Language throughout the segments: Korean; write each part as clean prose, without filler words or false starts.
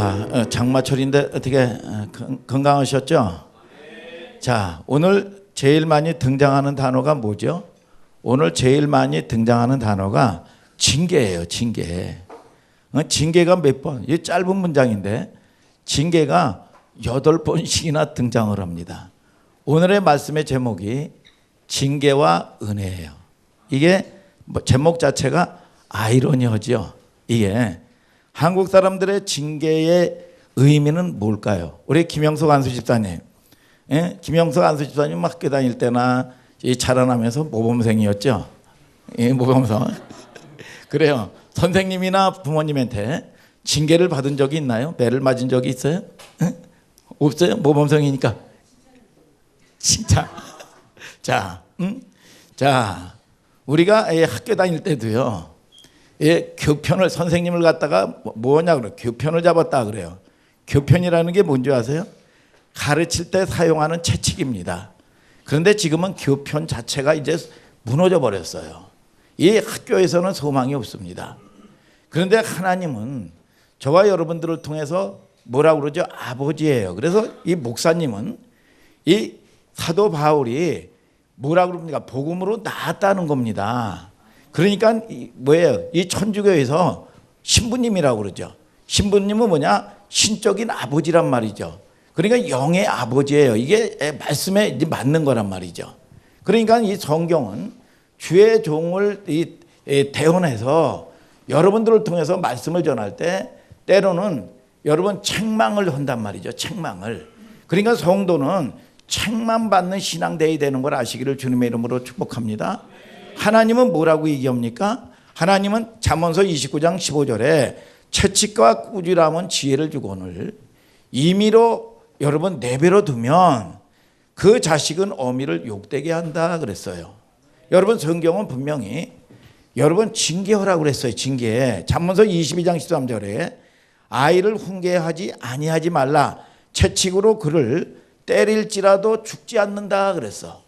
자, 장마철인데 어떻게 건강하셨죠? 자, 오늘 제일 많이 등장하는 단어가 뭐죠? 오늘 제일 많이 등장하는 단어가 징계예요. 징계. 징계가 몇 번? 이 짧은 문장인데 징계가 8번씩이나 등장을 합니다. 오늘의 말씀의 제목이 징계와 은혜예요. 이게 제목 자체가 아이러니하죠. 이게 한국 사람들의 징계의 의미는 뭘까요? 우리 김영석 안수 집사님, 예? 김영석 안수 집사님 학교 다닐 때나 자라나면서 모범생이었죠. 예, 모범생. 그래요. 선생님이나 부모님한테 징계를 받은 적이 있나요? 매를 맞은 적이 있어요? 예? 없어요? 모범생이니까. 진짜. 자, 자, 우리가 학교 다닐 때도요. 예, 교편을 선생님을 갖다가 뭐냐 그래? 교편을 잡았다 그래요. 교편이라는 게 뭔지 아세요? 가르칠 때 사용하는 채찍입니다. 그런데 지금은 교편 자체가 이제 무너져 버렸어요. 이 학교에서는 소망이 없습니다. 그런데 하나님은 저와 여러분들을 통해서 뭐라고 그러죠? 아버지예요. 그래서 이 목사님은 이 사도 바울이 뭐라고 그럽니까? 복음으로 나았다는 겁니다. 그러니까 뭐예요? 이 천주교에서 신부님이라고 그러죠. 신부님은 뭐냐? 신적인 아버지란 말이죠. 그러니까 영의 아버지예요. 이게 말씀에 맞는 거란 말이죠. 그러니까 이 성경은 주의 종을 대언해서 여러분들을 통해서 말씀을 전할 때 때로는 여러분 책망을 한단 말이죠. 책망을. 그러니까 성도는 책망 받는 신앙 되어야 되는 걸 아시기를 주님의 이름으로 축복합니다. 하나님은 뭐라고 얘기합니까? 하나님은 잠언서 29장 15절에 채찍과 꾸지람은 지혜를 주거늘 임의로 여러분 내버려 두면 그 자식은 어미를 욕되게 한다 그랬어요. 여러분 성경은 분명히 여러분 징계하라고 그랬어요. 징계. 잠언서 22장 13절에 아이를 훈계하지 아니하지 말라. 채찍으로 그를 때릴지라도 죽지 않는다 그랬어.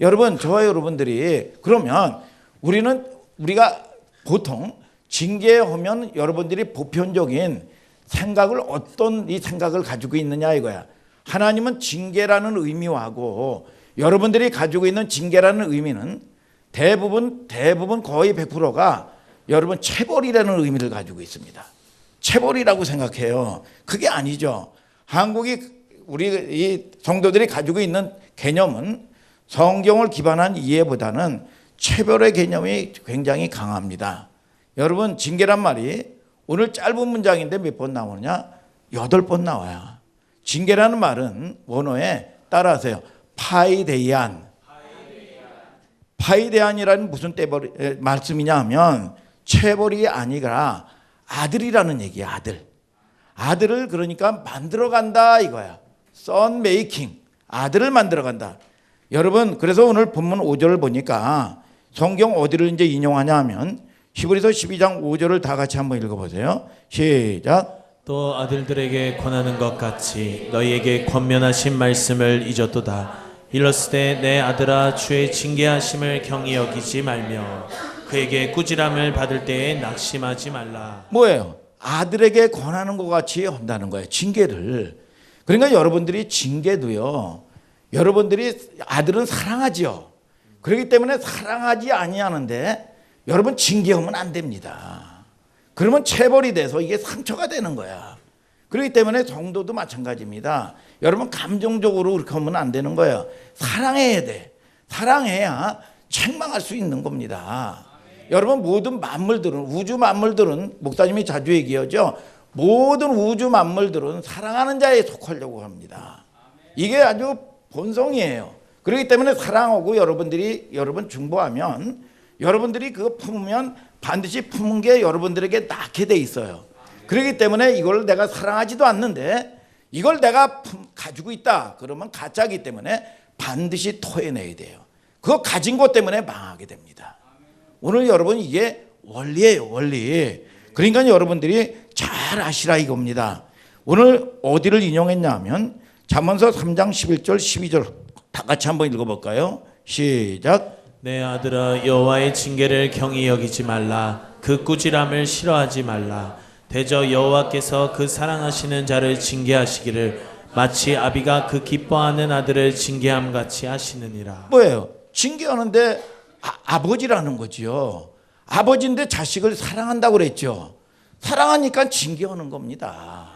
여러분 저와 여러분들이 그러면 우리가 보통 징계하면 여러분들이 보편적인 생각을 어떤 이 생각을 가지고 있느냐 이거야. 하나님은 징계라는 의미하고 여러분들이 가지고 있는 징계라는 의미는 대부분 거의 100%가 여러분 체벌이라는 의미를 가지고 있습니다. 체벌이라고 생각해요. 그게 아니죠. 한국이 우리 이 성도들이 가지고 있는 개념은 성경을 기반한 이해보다는 체벌의 개념이 굉장히 강합니다. 여러분 징계란 말이 오늘 짧은 문장인데 몇 번 나오느냐? 8번 나와요. 징계라는 말은 원어에 따라하세요. 파이데이안. 파이데이안이라는 무슨 말씀이냐 하면 체벌이 아니라 아들이라는 얘기야. 아들. 아들을 그러니까 만들어간다 이거야. son making. 아들을 만들어간다. 여러분 그래서 오늘 본문 5절을 보니까 성경 어디를 이제 인용하냐 하면 히브리서 12장 5절을 다 같이 한번 읽어보세요. 시작. 또 아들들에게 권하는 것 같이 너희에게 권면하신 말씀을 잊었도다. 일렀으되 내 아들아 주의 징계하심을 경히 여기지 말며 그에게 꾸지람을 받을 때에 낙심하지 말라. 뭐예요? 아들에게 권하는 것 같이 한다는 거예요. 징계를. 그러니까 여러분들이 징계도요. 여러분들이 아들은 사랑하지요. 그렇기 때문에 사랑하지 아니하는데 여러분 징계하면 안 됩니다. 그러면 체벌이 돼서 이게 상처가 되는 거야. 그렇기 때문에 성도도 마찬가지입니다. 여러분 감정적으로 그렇게 하면 안 되는 거예요. 사랑해야 돼. 사랑해야 책망할 수 있는 겁니다. 여러분 모든 만물들은 우주 만물들은 목사님이 자주 얘기하죠. 모든 우주 만물들은 사랑하는 자에 속하려고 합니다. 이게 아주 본성이에요. 그렇기 때문에 사랑하고 여러분 중보하면 여러분들이 그거 품으면 반드시 품은 게 여러분들에게 낳게 돼 있어요. 그렇기 때문에 이걸 내가 사랑하지도 않는데 이걸 내가 가지고 있다 그러면 가짜기 때문에 반드시 토해내야 돼요. 그거 가진 것 때문에 망하게 됩니다. 오늘 여러분 이게 원리예요. 원리. 그러니까 여러분들이 잘 아시라 이겁니다. 오늘 어디를 인용했냐 하면 잠언서 3장 11절 12절 다 같이 한번 읽어볼까요? 시작. 내 아들아 여호와의 징계를 경히 여기지 말라. 그 꾸지람을 싫어하지 말라. 대저 여호와께서 그 사랑하시는 자를 징계하시기를 마치 아비가 그 기뻐하는 아들을 징계함 같이 하시느니라. 뭐예요? 징계하는데 아버지라는 거지요. 아버지인데 자식을 사랑한다고 그랬죠. 사랑하니까 징계하는 겁니다.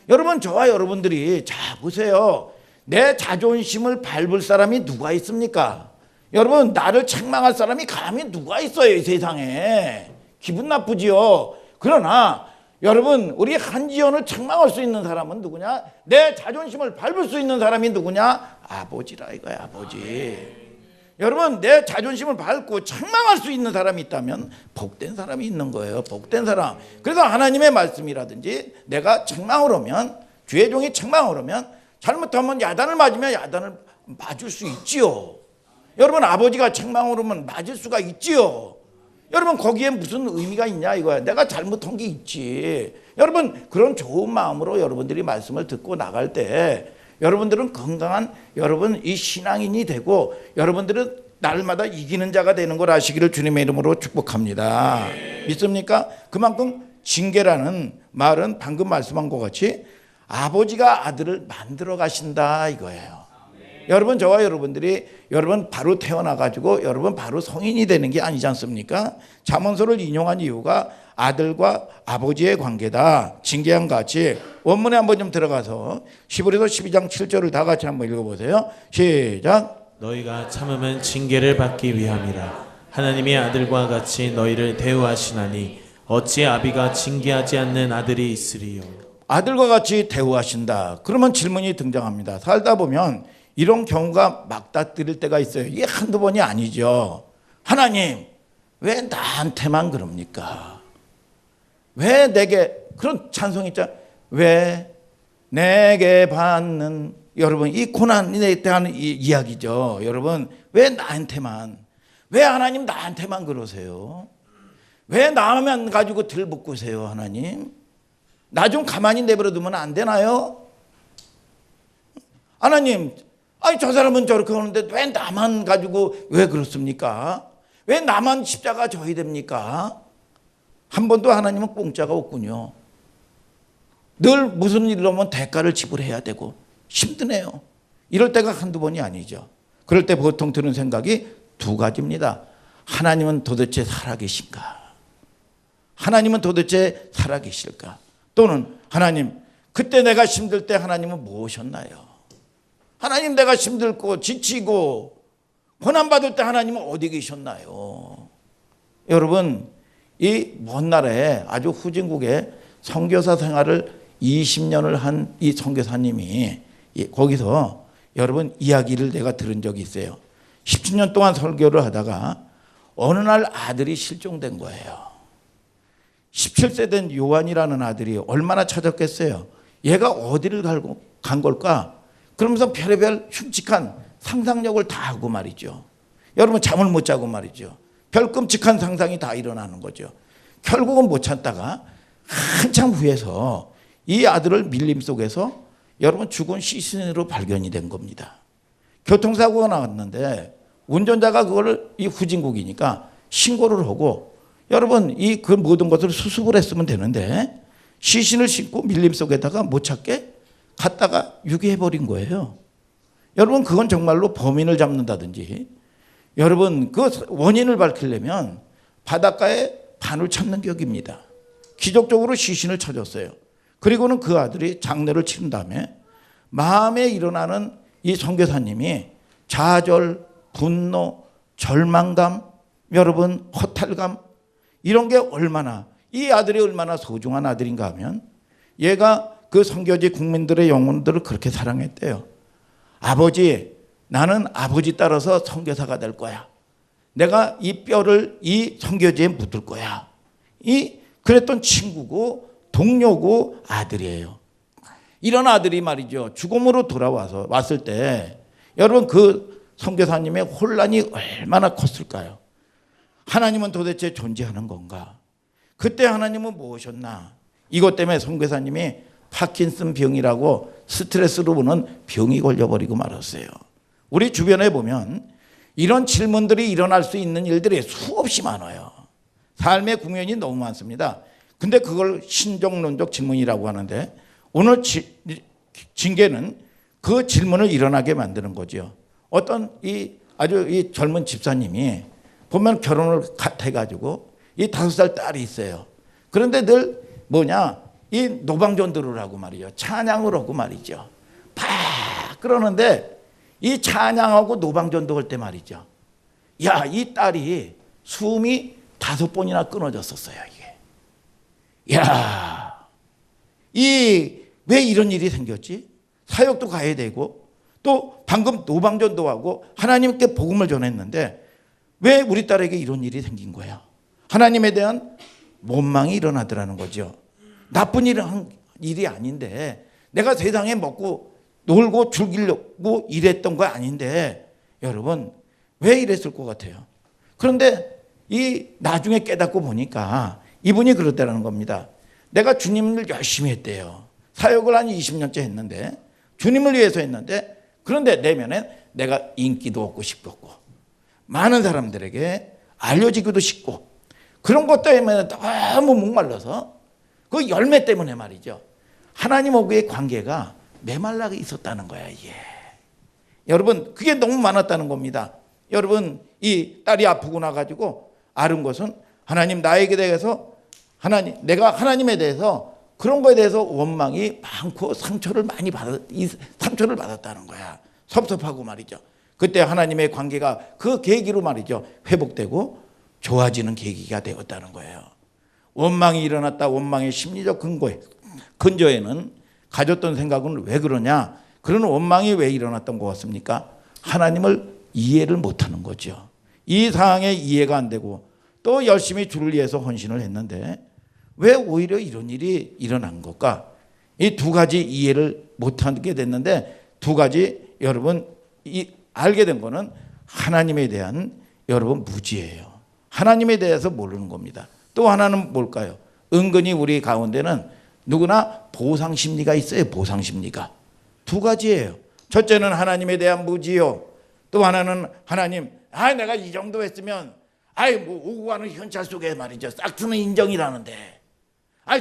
여러분, 저와 여러분들이 자 보세요. 내 자존심을 밟을 사람이 누가 있습니까? 여러분, 나를 책망할 사람이 감히 누가 있어요, 이 세상에. 기분 나쁘지요. 그러나 여러분, 우리 한지연을 책망할 수 있는 사람은 누구냐? 내 자존심을 밟을 수 있는 사람이 누구냐? 아버지라 이거야, 아버지. 여러분, 내 자존심을 밟고 책망할 수 있는 사람이 있다면 복된 사람이 있는 거예요. 복된 사람. 그래서 하나님의 말씀이라든지 내가 책망을 하면, 주의 종이 책망을 하면 잘못하면 야단을 맞으면 야단을 맞을 수 있지요. 여러분, 아버지가 책망을 하면 맞을 수가 있지요. 여러분, 거기에 무슨 의미가 있냐 이거야. 내가 잘못한 게 있지. 여러분, 그런 좋은 마음으로 여러분들이 말씀을 듣고 나갈 때 여러분들은 건강한 여러분 이 신앙인이 되고 여러분들은 날마다 이기는 자가 되는 걸 아시기를 주님의 이름으로 축복합니다. 믿습니까? 그만큼 징계라는 말은 방금 말씀한 것 같이 아버지가 아들을 만들어 가신다 이거예요. 여러분, 저와 여러분들이 여러분 바로 태어나가지고 여러분 바로 성인이 되는 게 아니지 않습니까? 잠언서를 인용한 이유가 아들과 아버지의 관계다. 징계한 같이 원문에 한번 좀 들어가서 히브리서 12장 7절을 다 같이 한번 읽어보세요. 시작. 너희가 참으면 징계를 받기 위함이라. 하나님의 아들과 같이 너희를 대우하시나니 어찌 아비가 징계하지 않는 아들이 있으리요. 아들과 같이 대우하신다. 그러면 질문이 등장합니다. 살다 보면 이런 경우가 막다뜨릴 때가 있어요. 이게 한두 번이 아니죠. 하나님, 왜 나한테만 그럽니까? 왜 내게, 그런 찬송 있잖아요. 왜 내게 받는, 여러분, 이 고난에 대한 이야기죠. 여러분, 왜 나한테만, 왜 하나님 나한테만 그러세요? 왜 나만 가지고 들볶으세요, 하나님? 나 좀 가만히 내버려 두면 안 되나요? 하나님, 아니 저 사람은 저렇게 하는데 왜 나만 가지고 왜 그렇습니까? 왜 나만 십자가 져야 됩니까? 한 번도 하나님은 공짜가 없군요. 늘 무슨 일을 하면 대가를 지불해야 되고 힘드네요. 이럴 때가 한두 번이 아니죠. 그럴 때 보통 드는 생각이 두 가지입니다. 하나님은 도대체 살아계신가? 하나님은 도대체 살아계실까? 또는 하나님, 그때 내가 힘들 때 하나님은 무엇이었나요? 하나님, 내가 힘들고 지치고 고난받을 때 하나님은 어디 계셨나요? 여러분, 이 먼 나라에 아주 후진국에 선교사 생활을 20년을 한 이 선교사님이 거기서 여러분 이야기를 내가 들은 적이 있어요. 17년 동안 설교를 하다가 어느 날 아들이 실종된 거예요. 17세 된 요한이라는 아들이 얼마나 찾았겠어요. 얘가 어디를 간 걸까? 그러면서 별의별 흉측한 상상력을 다 하고 말이죠. 여러분, 잠을 못 자고 말이죠. 별 끔찍한 상상이 다 일어나는 거죠. 결국은 못 참다가 한참 후에서 이 아들을 밀림 속에서 여러분 죽은 시신으로 발견이 된 겁니다. 교통사고가 나왔는데 운전자가 그걸 이 후진국이니까 신고를 하고 여러분 그 모든 것을 수습을 했으면 되는데 시신을 싣고 밀림 속에다가 못 찾게 갔다가 유기해버린 거예요. 여러분, 그건 정말로 범인을 잡는다든지 여러분 그 원인을 밝히려면 바닷가에 반을 찾는 격입니다. 기적적으로 시신을 찾았어요. 그리고는 그 아들이 장례를 치른 다음에 마음에 일어나는 이 선교사님이 좌절, 분노, 절망감, 여러분 허탈감, 이런 게 얼마나, 이 아들이 얼마나 소중한 아들인가 하면 얘가 그 선교지 국민들의 영혼들을 그렇게 사랑했대요. 아버지, 나는 아버지 따라서 선교사가 될 거야. 내가 이 뼈를 이 선교지에 묻을 거야. 그랬던 친구고 동료고 아들이에요. 이런 아들이 말이죠. 죽음으로 왔을 때 여러분 그 선교사님의 혼란이 얼마나 컸을까요? 하나님은 도대체 존재하는 건가? 그때 하나님은 무엇이었나? 이것 때문에 선교사님이 파킨슨 병이라고 스트레스로 오는 병이 걸려버리고 말았어요. 우리 주변에 보면 이런 질문들이 일어날 수 있는 일들이 수없이 많아요. 삶의 국면이 너무 많습니다. 근데 그걸 신종론적 질문이라고 하는데 오늘 징계는 그 질문을 일어나게 만드는 거죠. 어떤 이 아주 이 젊은 집사님이 보면 결혼을 해가지고 이 5살 딸이 있어요. 그런데 늘 뭐냐 이 노방전도를 하고 말이죠. 찬양을 하고 말이죠. 팍 그러는데 이 찬양하고 노방전도 할 때 말이죠. 야, 이 딸이 숨이 5번이나 끊어졌었어요. 이게. 야, 왜 이런 일이 생겼지? 사역도 가야 되고 또 방금 노방전도 하고 하나님께 복음을 전했는데 왜 우리 딸에게 이런 일이 생긴 거야? 하나님에 대한 원망이 일어나더라는 거죠. 나쁜 일이 아닌데 내가 세상에 먹고 놀고 즐기려고 일했던 거 아닌데 여러분 왜 이랬을 것 같아요? 그런데 이 나중에 깨닫고 보니까 이분이 그렇다는 겁니다. 내가 주님을 열심히 했대요. 사역을 한 20년째 했는데 주님을 위해서 했는데 그런데 내면엔 내가 인기도 얻고 싶었고 많은 사람들에게 알려지기도 싶고 그런 것 때문에 너무 목말라서 그 열매 때문에 말이죠. 하나님하고의 관계가 메말라가 있었다는 거야 이게. 여러분 그게 너무 많았다는 겁니다. 여러분 이 딸이 아프고 나가지고 앓은 것은 하나님 나에게 대해서 내가 하나님에 대해서 그런 거에 대해서 원망이 많고 상처를 받았다는 거야. 섭섭하고 말이죠. 그때 하나님의 관계가 그 계기로 말이죠. 회복되고 좋아지는 계기가 되었다는 거예요. 원망이 일어났다. 원망의 심리적 근저에는 가졌던 생각은 왜 그러냐? 그런 원망이 왜 일어났던 것 같습니까? 하나님을 이해를 못하는 거죠. 이 상황에 이해가 안 되고 또 열심히 주를 위해서 헌신을 했는데 왜 오히려 이런 일이 일어난 걸까? 이 두 가지 이해를 못하게 됐는데 두 가지 여러분 알게 된 거는 하나님에 대한 여러분 무지예요. 하나님에 대해서 모르는 겁니다. 또 하나는 뭘까요? 은근히 우리 가운데는 누구나 보상심리가 있어요. 보상심리가. 두 가지예요. 첫째는 하나님에 대한 무지요. 또 하나는 하나님, 내가 이 정도 했으면, 뭐 오고 가는 현찰 속에 말이죠. 싹트는 인정이라는데.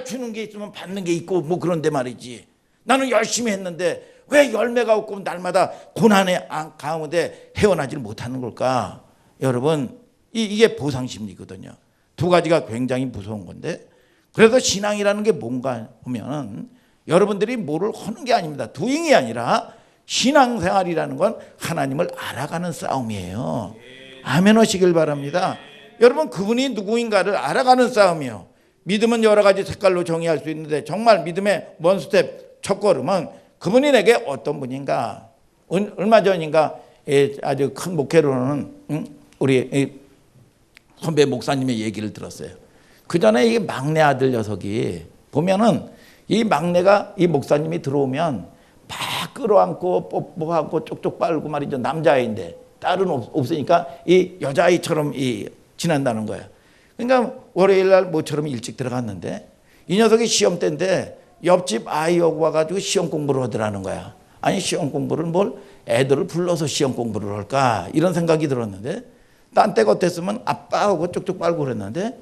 주는 게 있으면 받는 게 있고 뭐 그런데 말이지. 나는 열심히 했는데 왜 열매가 없고 날마다 고난의 가운데 헤어나지를 못하는 걸까? 여러분, 이게 보상심리거든요. 두 가지가 굉장히 무서운 건데 그래서 신앙이라는 게 뭔가 하면 여러분들이 뭐를 하는 게 아닙니다. 도잉이 아니라 신앙생활이라는 건 하나님을 알아가는 싸움이에요. 아멘 하시길 바랍니다. 여러분 그분이 누구인가를 알아가는 싸움이에요. 믿음은 여러 가지 색깔로 정의할 수 있는데 정말 믿음의 원 스텝 첫 걸음은 그분이 내게 어떤 분인가. 얼마 전인가 아주 큰 목회로는 우리 선배 목사님의 얘기를 들었어요. 그 전에 이 막내 아들 녀석이 보면은 이 막내가 이 목사님이 들어오면 막 끌어안고 뽀뽀하고 쪽쪽 빨고 말이죠. 남자아이인데 딸은 없으니까 이 여자아이처럼 지낸다는 거예요. 그러니까 월요일 날 모처럼 일찍 들어갔는데 이 녀석이 시험 때인데 옆집 아이하고 와가지고 시험 공부를 하더라는 거야. 아니 시험 공부를 뭘 애들을 불러서 시험 공부를 할까 이런 생각이 들었는데 딴 때 같았으면 아빠하고 쪽쪽 빨고 그랬는데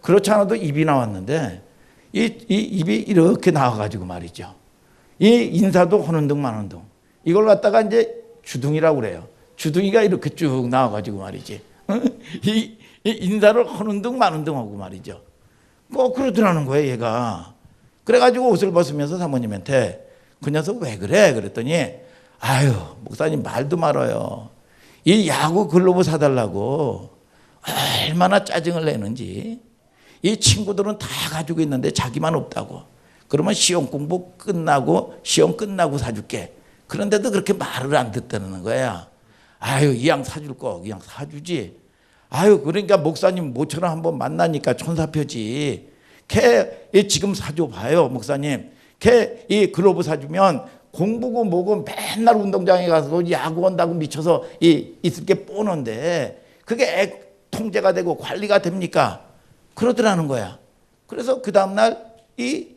그렇지 않아도 입이 나왔는데 이 입이 이렇게 나와가지고 말이죠. 이 인사도 하는 둥 마는 둥. 이걸 갖다가 이제 주둥이라고 그래요. 주둥이가 이렇게 쭉 나와가지고 말이지. 이 인사를 하는 둥 마는 둥 하고 말이죠. 뭐 그러더라는 거예요 얘가. 그래가지고 옷을 벗으면서 사모님한테 그 녀석 왜 그래? 그랬더니 목사님 말도 말아요. 이 야구 글로브 사달라고 얼마나 짜증을 내는지. 이 친구들은 다 가지고 있는데 자기만 없다고. 그러면 시험 공부 끝나고 시험 끝나고 사줄게. 그런데도 그렇게 말을 안 듣다는 거야. 이왕 사줄 거 그냥 사주지. 그러니까 목사님 모처럼 한번 만나니까 천사표지. 걔 지금 사줘 봐요 목사님. 걔 이 글로브 사주면 공부고 뭐고 맨날 운동장에 가서 야구 한다고 미쳐서 있을 게 뻔한데 그게 애 통제가 되고 관리가 됩니까? 그러더라는 거야. 그래서 그 다음날 이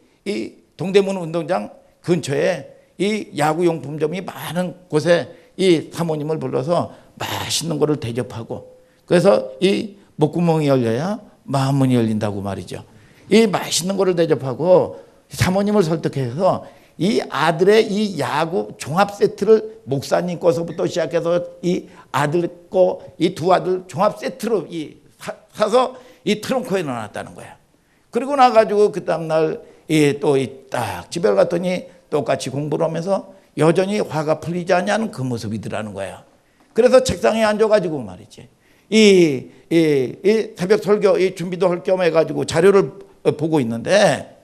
동대문 운동장 근처에 이 야구용품점이 많은 곳에 이 사모님을 불러서 맛있는 거를 대접하고 그래서 이 목구멍이 열려야 마음문이 열린다고 말이죠. 이 맛있는 거를 대접하고 사모님을 설득해서 이 아들의 이 야구 종합 세트를 목사님 거서부터 시작해서 이 아들 거 이 두 아들 종합 세트로 사서 이 트렁크에 넣어놨다는 거야. 그리고 나가지고 그 다음날 딱 집에 갔더니 똑같이 공부를 하면서 여전히 화가 풀리지 않냐는 그 모습이더라는 거야. 그래서 책상에 앉아가지고 말이지 이 새벽 설교 이 준비도 할 겸 해가지고 자료를 보고 있는데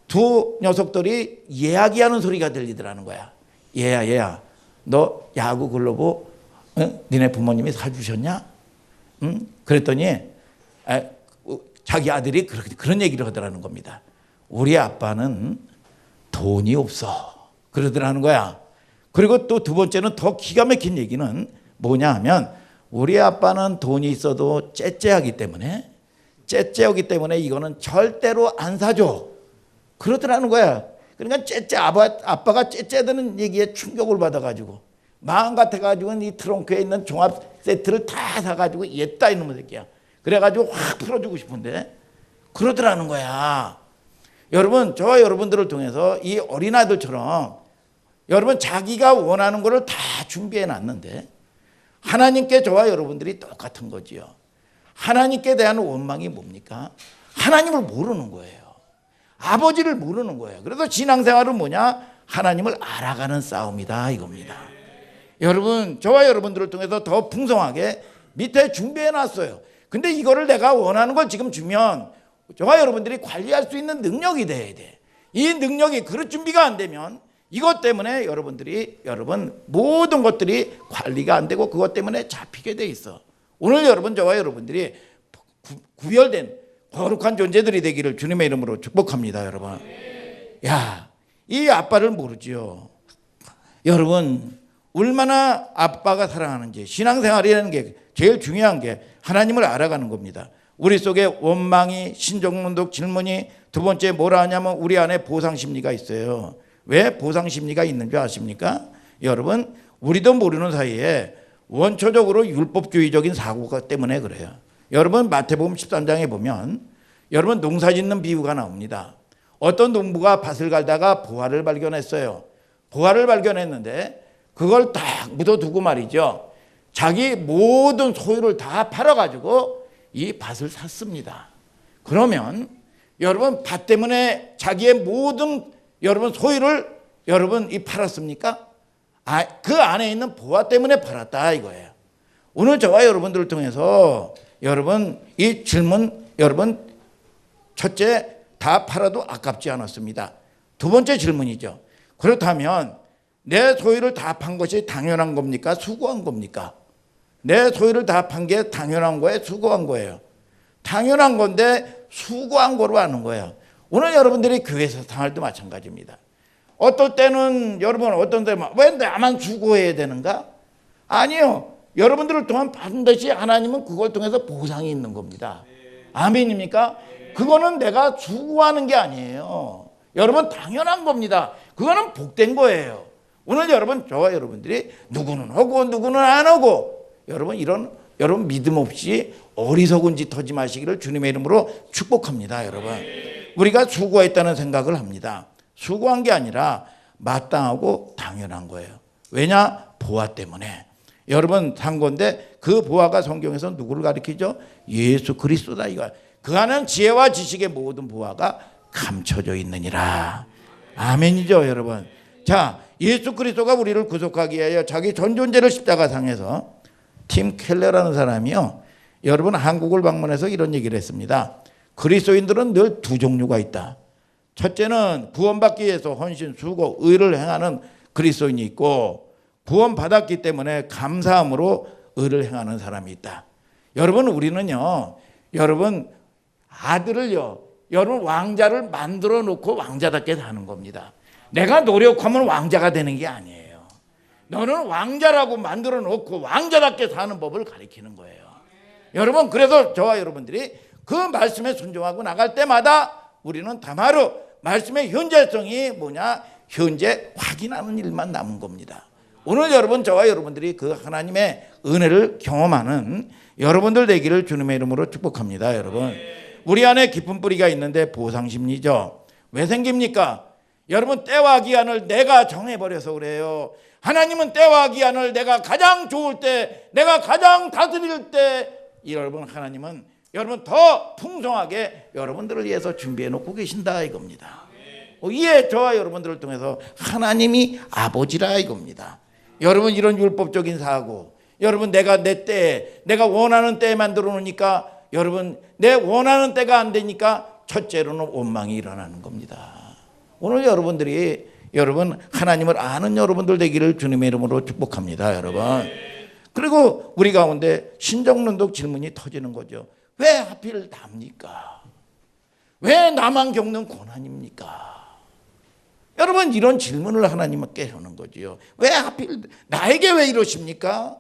두 녀석들이 이야기하는 소리가 들리더라는 거야. 얘야 너 야구 글러브 니네 부모님이 사주셨냐? 그랬더니 자기 아들이 그런 얘기를 하더라는 겁니다. 우리 아빠는 돈이 없어 그러더라는 거야. 그리고 또 두 번째는 더 기가 막힌 얘기는 뭐냐 하면 우리 아빠는 돈이 있어도 째째하기 때문에 이거는 절대로 안 사줘 그러더라는 거야. 그러니까 아빠가 째째하다는 얘기에 충격을 받아가지고 마음 같아가지고 이 트렁크에 있는 종합 세트를 다 사가지고 얘다 이놈의 새끼야. 그래가지고 확 풀어주고 싶은데 그러더라는 거야. 여러분 저와 여러분들을 통해서 이 어린아이들처럼 여러분 자기가 원하는 거를 다 준비해 놨는데 하나님께 저와 여러분들이 똑같은 거지요. 하나님께 대한 원망이 뭡니까? 하나님을 모르는 거예요. 아버지를 모르는 거예요. 그래서 신앙생활은 뭐냐? 하나님을 알아가는 싸움이다 이겁니다. 여러분 저와 여러분들을 통해서 더 풍성하게 밑에 준비해 놨어요. 근데 이거를 내가 원하는 걸 지금 주면 저와 여러분들이 관리할 수 있는 능력이 돼야 돼. 이 능력이 그릇 준비가 안 되면 이것 때문에 여러분 모든 것들이 관리가 안 되고 그것 때문에 잡히게 돼 있어. 오늘 여러분 저와 여러분들이 구별된 거룩한 존재들이 되기를 주님의 이름으로 축복합니다. 여러분 이 아빠를 모르지요. 여러분 얼마나 아빠가 사랑하는지 신앙생활이라는 게 제일 중요한 게 하나님을 알아가는 겁니다. 우리 속에 원망이 신정문독 질문이 두 번째 뭐라 하냐면 우리 안에 보상심리가 있어요. 왜 보상심리가 있는 줄 아십니까? 여러분 우리도 모르는 사이에 원초적으로 율법주의적인 사고가 때문에 그래요. 여러분 마태복음 13장에 보면 여러분 농사짓는 비유가 나옵니다. 어떤 농부가 밭을 갈다가 보화를 발견했어요. 보화를 발견했는데 그걸 딱 묻어두고 말이죠. 자기 모든 소유를 다 팔아가지고 이 밭을 샀습니다. 그러면 여러분 밭 때문에 자기의 모든 여러분 소유를 여러분 팔았습니까? 그 안에 있는 보화 때문에 팔았다 이거예요. 오늘 저와 여러분들을 통해서 여러분 이 질문 여러분 첫째 다 팔아도 아깝지 않았습니다. 두 번째 질문이죠. 그렇다면 내 소유를 다 판 것이 당연한 겁니까? 수고한 겁니까? 내 소유를 다 판 게 당연한 거예요? 수고한 거예요? 당연한 건데 수고한 거로 하는 거예요. 오늘 여러분들이 교회 생활도 마찬가지입니다. 어떨 때는 여러분 어떤 때는 왜 나만 수고해야 되는가? 아니요. 여러분들을 통한 반드시 하나님은 그걸 통해서 보상이 있는 겁니다. 아멘입니까? 그거는 내가 수고하는 게 아니에요. 여러분 당연한 겁니다. 그거는 복된 거예요. 오늘 여러분 저와 여러분들이 누구는 하고 누구는 안 하고 여러분 여러분 믿음 없이 어리석은 짓 하지 마시기를 주님의 이름으로 축복합니다. 여러분 우리가 수고했다는 생각을 합니다. 수고한 게 아니라 마땅하고 당연한 거예요. 왜냐? 보화 때문에. 여러분 산 건데 그 보화가 성경에서 누구를 가리키죠? 예수 그리스도다 이거야. 그 안은 지혜와 지식의 모든 보화가 감춰져 있느니라. 아멘이죠 여러분. 자 예수 그리스도가 우리를 구속하기 위하여 자기 전 존재를 십자가상에서 팀 켈러라는 사람이요. 여러분 한국을 방문해서 이런 얘기를 했습니다. 그리스도인들은 늘 두 종류가 있다. 첫째는 구원받기 위해서 헌신, 수고, 의를 행하는 그리스도인이 있고 구원받았기 때문에 감사함으로 의를 행하는 사람이 있다. 여러분 우리는요. 여러분 아들을요. 여러분 왕자를 만들어 놓고 왕자답게 사는 겁니다. 내가 노력하면 왕자가 되는 게 아니에요. 너는 왕자라고 만들어 놓고 왕자답게 사는 법을 가리키는 거예요. 여러분 그래서 저와 여러분들이 그 말씀에 순종하고 나갈 때마다 우리는 다마루 말씀의 현재성이 뭐냐? 현재 확인하는 일만 남은 겁니다. 오늘 여러분 저와 여러분들이 그 하나님의 은혜를 경험하는 여러분들 되기를 주님의 이름으로 축복합니다. 여러분 우리 안에 깊은 뿌리가 있는데 보상심리죠. 왜 생깁니까? 여러분, 때와 기한을 내가 정해버려서 그래요. 하나님은 때와 기한을 내가 가장 좋을 때, 내가 가장 다스릴 때, 여러분, 하나님은 여러분 더 풍성하게 여러분들을 위해서 준비해 놓고 계신다 이겁니다. 이에 저와 여러분들을 통해서 하나님이 아버지라 이겁니다. 여러분, 이런 율법적인 사고, 여러분 내가 내 때에, 내가 원하는 때에 만들어 놓으니까, 여러분 내 원하는 때가 안 되니까 첫째로는 원망이 일어나는 겁니다. 오늘 여러분들이 여러분 하나님을 아는 여러분들 되기를 주님의 이름으로 축복합니다, 여러분. 그리고 우리 가운데 신정론적 질문이 터지는 거죠. 왜 하필 납니까? 왜 나만 겪는 고난입니까? 여러분, 이런 질문을 하나님께 하는 거지요. 왜 하필 나에게 왜 이러십니까?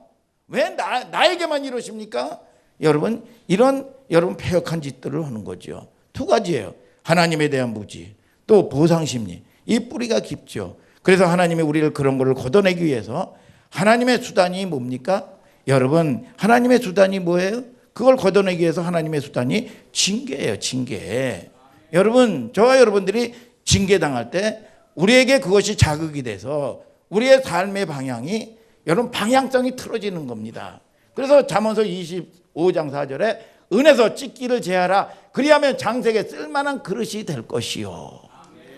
왜 나에게만 이러십니까? 여러분, 이런 여러분 패역한 짓들을 하는 거죠. 두 가지예요. 하나님에 대한 무지, 또 보상심리. 이 뿌리가 깊죠. 그래서 하나님이 우리를 그런 것을 걷어내기 위해서 하나님의 수단이 뭡니까? 여러분, 하나님의 수단이 뭐예요? 그걸 걷어내기 위해서 하나님의 수단이 징계예요, 징계. 여러분, 저와 여러분들이 징계당할 때 우리에게 그것이 자극이 돼서 우리의 삶의 방향이, 여러분, 방향성이 틀어지는 겁니다. 그래서 잠언서 25장 4절에 은에서 찢기를 제하라. 그리하면 장색에 쓸만한 그릇이 될 것이요.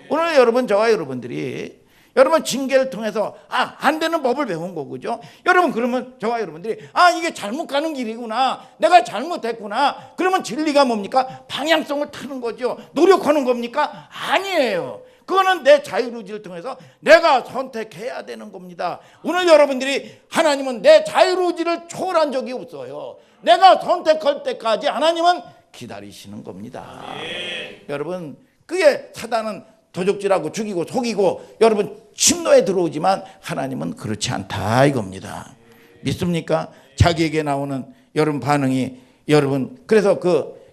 오늘 여러분, 저와 여러분들이 여러분 징계를 통해서 안 되는 법을 배운 거죠. 여러분, 그러면 저와 여러분들이 이게 잘못 가는 길이구나, 내가 잘못했구나. 그러면 진리가 뭡니까? 방향성을 타는 거죠. 노력하는 겁니까? 아니에요. 그거는 내 자유의지를 통해서 내가 선택해야 되는 겁니다. 오늘 여러분들이, 하나님은 내 자유의지를 초월한 적이 없어요. 내가 선택할 때까지 하나님은 기다리시는 겁니다. 여러분, 그게 사단은 도적질하고 죽이고 속이고 여러분 침노에 들어오지만 하나님은 그렇지 않다 이겁니다. 믿습니까? 자기에게 나오는 여러분 반응이, 여러분, 그래서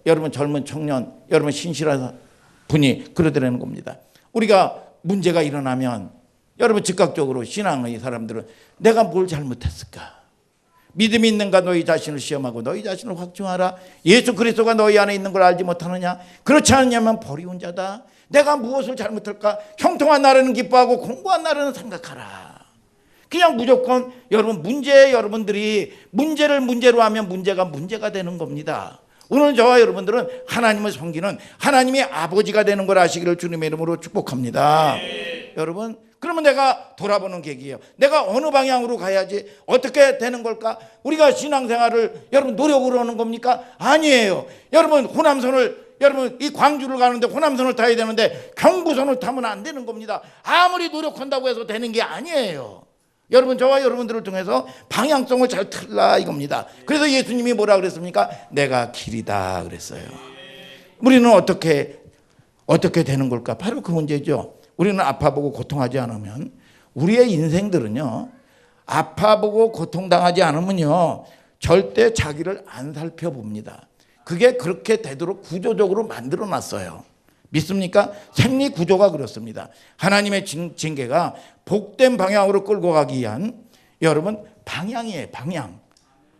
여러분 젊은 청년, 여러분 신실한 분이 그러더라는 겁니다. 우리가 문제가 일어나면 여러분 즉각적으로 신앙의 사람들은 내가 뭘 잘못했을까? 믿음이 있는가? 너희 자신을 시험하고 너희 자신을 확증하라. 예수 그리스도가 너희 안에 있는 걸 알지 못하느냐? 그렇지 않냐면 버리운 자다. 내가 무엇을 잘못할까? 형통한 날에는 기뻐하고 공고한 날에는 생각하라. 그냥 무조건 여러분 여러분들이 문제를 문제로 하면 문제가 되는 겁니다. 오늘 저와 여러분들은 하나님을 섬기는 하나님의 아버지가 되는 걸 아시기를 주님의 이름으로 축복합니다. 여러분, 그러면 내가 돌아보는 계기예요. 내가 어느 방향으로 가야지, 어떻게 되는 걸까? 우리가 신앙생활을 여러분 노력으로 하는 겁니까? 아니에요. 여러분, 여러분 이 광주를 가는데 호남선을 타야 되는데 경부선을 타면 안 되는 겁니다. 아무리 노력한다고 해서 되는 게 아니에요. 여러분, 저와 여러분들을 통해서 방향성을 잘 틀라 이겁니다. 그래서 예수님이 뭐라 그랬습니까? 내가 길이다 그랬어요. 우리는 어떻게 되는 걸까? 바로 그 문제죠. 우리는 아파보고 고통하지 않으면, 우리의 인생들은요, 아파보고 고통당하지 않으면요 절대 자기를 안 살펴봅니다. 그게 그렇게 되도록 구조적으로 만들어 놨어요. 믿습니까? 생리 구조가 그렇습니다. 하나님의 징계가 복된 방향으로 끌고 가기 위한, 여러분, 방향이에요. 방향.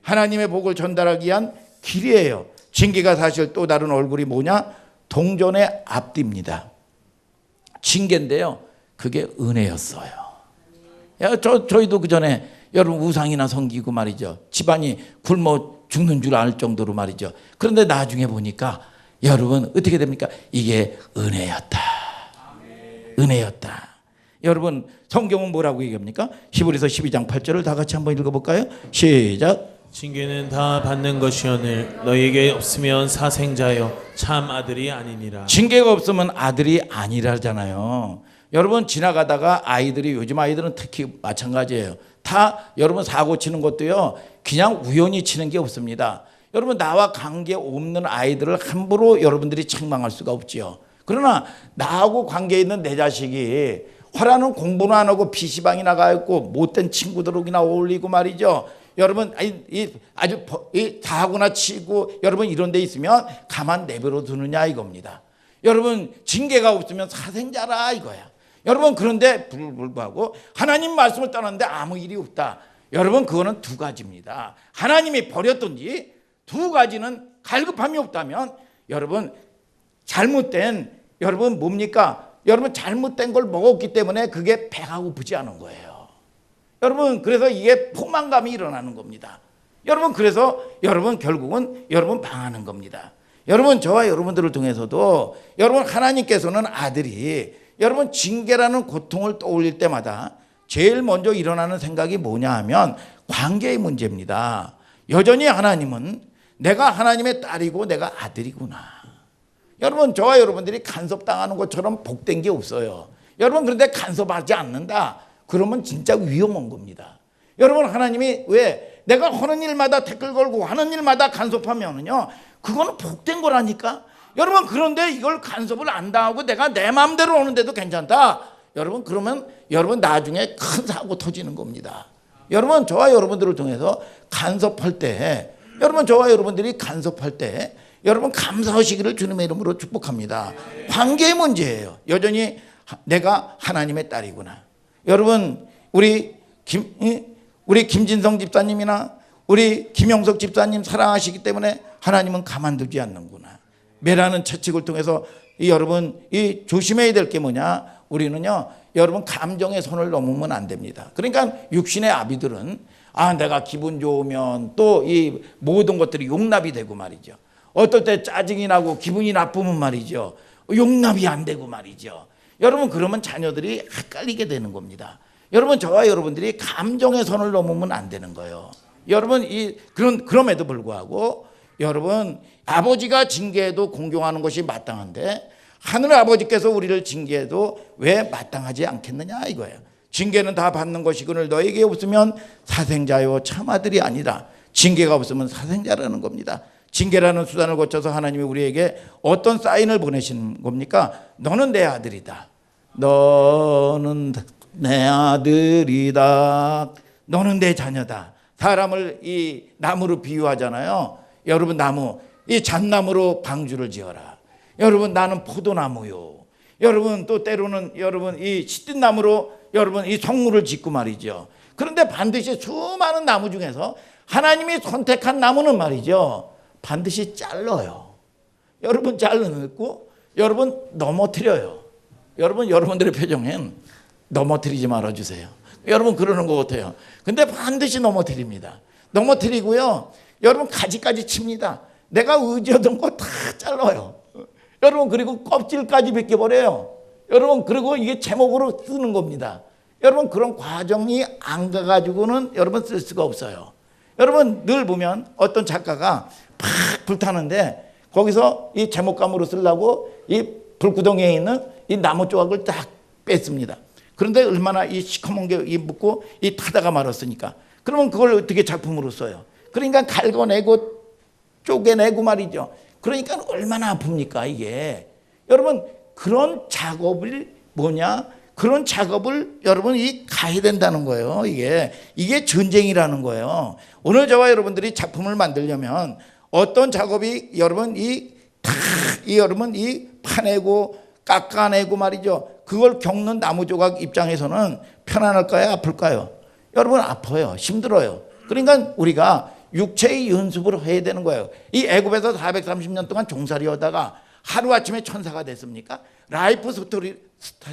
하나님의 복을 전달하기 위한 길이에요. 징계가 사실 또 다른 얼굴이 뭐냐? 동전의 앞뒤입니다. 징계인데요, 그게 은혜였어요. 저희도 그 전에 여러분 우상이나 섬기고 말이죠, 집안이 굶어 죽는 줄 알 정도로 말이죠. 그런데 나중에 보니까 여러분 어떻게 됩니까? 이게 은혜였다. 은혜였다. 여러분, 성경은 뭐라고 얘기합니까? 히브리서 12장 8절을 다 같이 한번 읽어볼까요? 시작. 징계는 다 받는 것이오늘 너희에게 없으면 사생자여 참 아들이 아니니라. 징계가 없으면 아들이 아니라잖아요. 여러분, 지나가다가 아이들이, 요즘 아이들은 특히 마찬가지예요. 다 여러분 사고 치는 것도요 그냥 우연히 치는 게 없습니다. 여러분, 나와 관계 없는 아이들을 함부로 여러분들이 책망할 수가 없지요. 그러나 나하고 관계 있는 내 자식이 화라는 공부는 안 하고 PC방에 나가 있고 못된 친구들이나 어울리고 말이죠. 여러분, 아주 사고나 치고 여러분 이런 데 있으면 가만 내버려 두느냐 이겁니다. 여러분, 징계가 없으면 사생자라 이거야. 여러분, 그런데 불구하고 하나님 말씀을 떠났는데 아무 일이 없다. 여러분, 그거는 두 가지입니다. 하나님이 버렸든지 두 가지는 갈급함이 없다면 여러분 잘못된 여러분 뭡니까? 여러분 잘못된 걸 먹었기 때문에 그게 배가 고프지 않은 거예요. 여러분 그래서 이게 포만감이 일어나는 겁니다. 여러분 그래서 여러분 결국은 여러분 방하는 겁니다. 여러분 저와 여러분들을 통해서도 여러분 하나님께서는 아들이 여러분 징계라는 고통을 떠올릴 때마다 제일 먼저 일어나는 생각이 뭐냐 하면 관계의 문제입니다. 여전히 하나님은 내가 하나님의 딸이고 내가 아들이구나. 여러분 저와 여러분들이 간섭당하는 것처럼 복된 게 없어요. 여러분 그런데 간섭하지 않는다. 그러면 진짜 위험한 겁니다. 여러분 하나님이 왜 내가 하는 일마다 댓글 걸고 하는 일마다 간섭하면은요 그거는 복된 거라니까. 여러분 그런데 이걸 간섭을 안 당하고 내가 내 마음대로 오는데도 괜찮다. 여러분 그러면 여러분 나중에 큰 사고 터지는 겁니다. 여러분 저와 여러분들을 통해서 간섭할 때 여러분 저와 여러분들이 간섭할 때 여러분 감사하시기를 주님의 이름으로 축복합니다. 관계의 문제예요. 여전히 내가 하나님의 딸이구나. 여러분 우리 김진성 집사님이나 우리 김영석 집사님 사랑하시기 때문에 하나님은 가만두지 않는구나. 매라는 채찍을 통해서 여러분 이 조심해야 될 게 뭐냐? 우리는요 여러분 감정의 선을 넘으면 안 됩니다. 그러니까 육신의 아비들은 내가 기분 좋으면 또 이 모든 것들이 용납이 되고 말이죠. 어떨 때 짜증이 나고 기분이 나쁘면 말이죠 용납이 안 되고 말이죠. 여러분 그러면 자녀들이 헷갈리게 되는 겁니다. 여러분 저와 여러분들이 감정의 선을 넘으면 안 되는 거예요. 여러분 그럼에도 불구하고 여러분 아버지가 징계해도 공경하는 것이 마땅한데 하늘 아버지께서 우리를 징계해도 왜 마땅하지 않겠느냐 이거예요. 징계는 다 받는 것이거늘 너에게 없으면 사생자요 참아들이 아니라 징계가 없으면 사생자라는 겁니다. 징계라는 수단을 거쳐서 하나님이 우리에게 어떤 사인을 보내시는 겁니까? 너는 내 아들이다. 너는 내 아들이다. 너는 내 자녀다. 사람을 이 나무로 비유하잖아요. 여러분 나무, 이 잣나무로 방주를 지어라. 여러분 나는 포도나무요. 여러분 또 때로는 여러분 이 시든나무로 여러분 이 성물을 짓고 말이죠. 그런데 반드시 수많은 나무 중에서 하나님이 선택한 나무는 말이죠. 반드시 잘라요. 여러분 잘라놓고 여러분 넘어뜨려요. 여러분 여러분들의 표정엔 넘어뜨리지 말아주세요. 여러분 그러는 것 같아요. 근데 반드시 넘어뜨립니다. 넘어뜨리고요. 여러분 가지까지 칩니다. 내가 의지하던 거 다 잘라요. 여러분 그리고 껍질까지 벗겨버려요. 여러분 그리고 이게 제목으로 쓰는 겁니다. 여러분 그런 과정이 안 가가지고는 여러분 쓸 수가 없어요. 여러분 늘 보면 어떤 작가가 팍 불타는데 거기서 이 제목감으로 쓰려고 이 불구덩이에 있는 이 나무 조각을 딱 뺐습니다. 그런데 얼마나 이 시커먼 게 묻고 이 타다가 말았으니까 그러면 그걸 어떻게 작품으로 써요? 그러니까 갈궈내고 쪼개내고 말이죠. 그러니까 얼마나 아픕니까 이게. 여러분 그런 작업을 뭐냐? 그런 작업을 여러분이 가야 된다는 거예요. 이게 전쟁이라는 거예요. 오늘 저와 여러분들이 작품을 만들려면 어떤 작업이 여러분 여러분 이 파내고 깎아내고 말이죠. 그걸 겪는 나무 조각 입장에서는 편안할까요? 아플까요? 여러분 아파요. 힘들어요. 그러니까 우리가 육체의 연습을 해야 되는 거예요. 이 애굽에서 430년 동안 종살이 하다가 하루아침에 천사가 됐습니까? 라이프